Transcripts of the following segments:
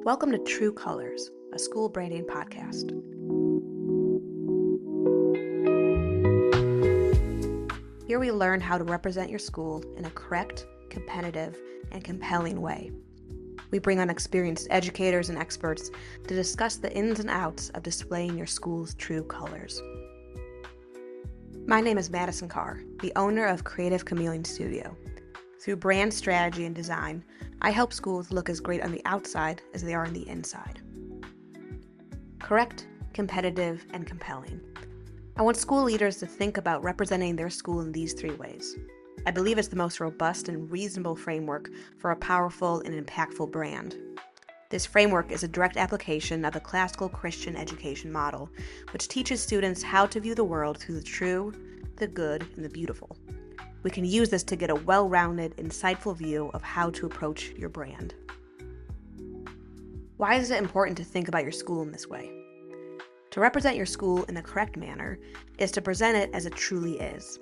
Welcome to True Colors, a school branding podcast. Here we learn how to represent your school in a correct, competitive, and compelling way. We bring on experienced educators and experts to discuss the ins and outs of displaying your school's true colors. My name is Madison Carr, the owner of Creative Chameleon Studio. Through brand strategy and design, I help schools look as great on the outside as they are on the inside. Correct, competitive, and compelling. I want school leaders to think about representing their school in these three ways. I believe it's the most robust and reasonable framework for a powerful and impactful brand. This framework is a direct application of the classical Christian education model, which teaches students how to view the world through the true, the good, and the beautiful. We can use this to get a well-rounded, insightful view of how to approach your brand. Why is it important to think about your school in this way? To represent your school in the correct manner is to present it as it truly is.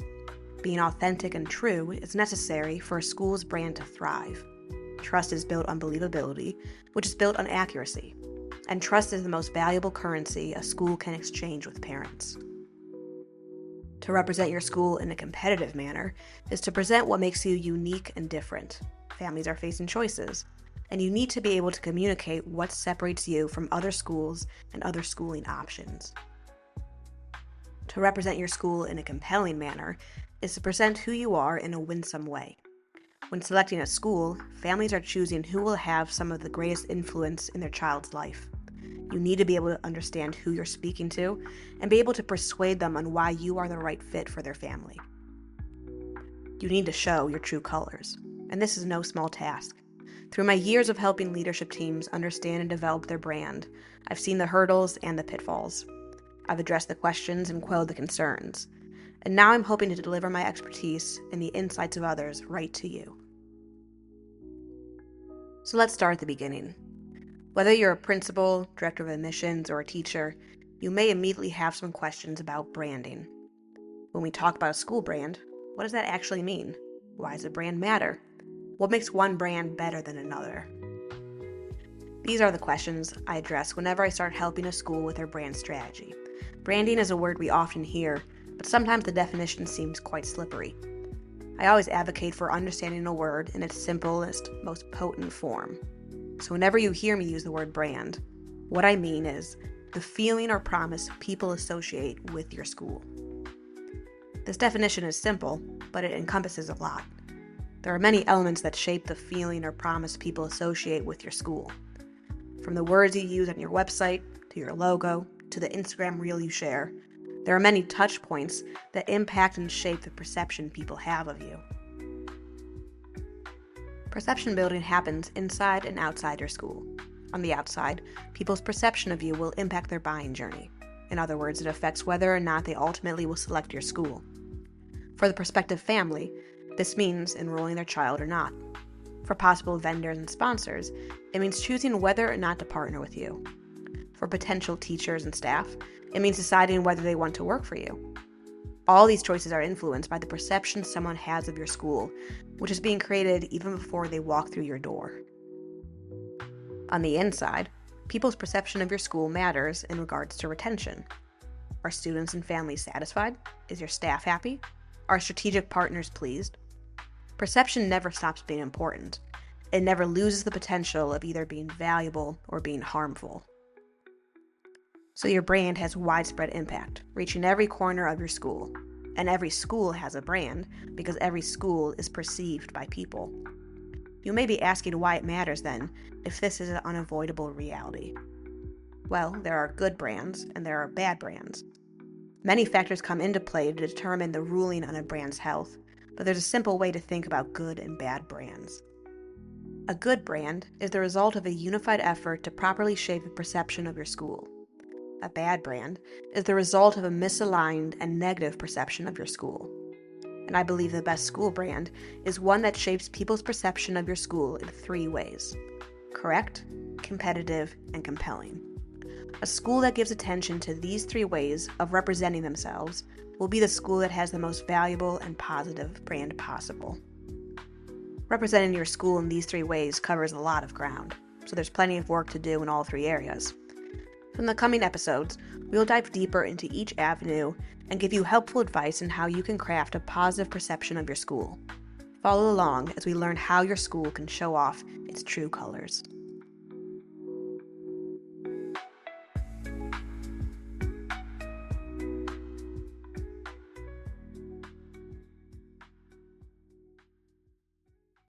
Being authentic and true is necessary for a school's brand to thrive. Trust is built on believability, which is built on accuracy. And trust is the most valuable currency a school can exchange with parents. To represent your school in a competitive manner is to present what makes you unique and different. Families are facing choices, and you need to be able to communicate what separates you from other schools and other schooling options. To represent your school in a compelling manner is to present who you are in a winsome way. When selecting a school, families are choosing who will have some of the greatest influence in their child's life. You need to be able to understand who you're speaking to and be able to persuade them on why you are the right fit for their family. You need to show your true colors, and this is no small task. Through my years of helping leadership teams understand and develop their brand, I've seen the hurdles and the pitfalls. I've addressed the questions and quelled the concerns, and now I'm hoping to deliver my expertise and the insights of others right to you. So let's start at the beginning. Whether you're a principal, director of admissions, or a teacher, you may immediately have some questions about branding. When we talk about a school brand, what does that actually mean? Why does a brand matter? What makes one brand better than another? These are the questions I address whenever I start helping a school with their brand strategy. Branding is a word we often hear, but sometimes the definition seems quite slippery. I always advocate for understanding a word in its simplest, most potent form. So whenever you hear me use the word brand, what I mean is the feeling or promise people associate with your school. This definition is simple, but it encompasses a lot. There are many elements that shape the feeling or promise people associate with your school. From the words you use on your website, to your logo, to the Instagram reel you share, there are many touch points that impact and shape the perception people have of you. Perception building happens inside and outside your school. On the outside, people's perception of you will impact their buying journey. In other words, it affects whether or not they ultimately will select your school. For the prospective family, this means enrolling their child or not. For possible vendors and sponsors, it means choosing whether or not to partner with you. For potential teachers and staff, it means deciding whether they want to work for you. All these choices are influenced by the perception someone has of your school, which is being created even before they walk through your door. On the inside, people's perception of your school matters in regards to retention. Are students and families satisfied? Is your staff happy? Are strategic partners pleased? Perception never stops being important. It never loses the potential of either being valuable or being harmful. So your brand has widespread impact, reaching every corner of your school. And every school has a brand because every school is perceived by people. You may be asking why it matters then, if this is an unavoidable reality. Well, there are good brands and there are bad brands. Many factors come into play to determine the ruling on a brand's health, but there's a simple way to think about good and bad brands. A good brand is the result of a unified effort to properly shape the perception of your school. A bad brand is the result of a misaligned and negative perception of your school. And I believe the best school brand is one that shapes people's perception of your school in three ways: correct, competitive, and compelling. A school that gives attention to these three ways of representing themselves will be the school that has the most valuable and positive brand possible. Representing your school in these three ways covers a lot of ground. so there's plenty of work to do in all three areas. In the coming episodes, we'll dive deeper into each avenue and give you helpful advice on how you can craft a positive perception of your school. Follow along as we learn how your school can show off its true colors.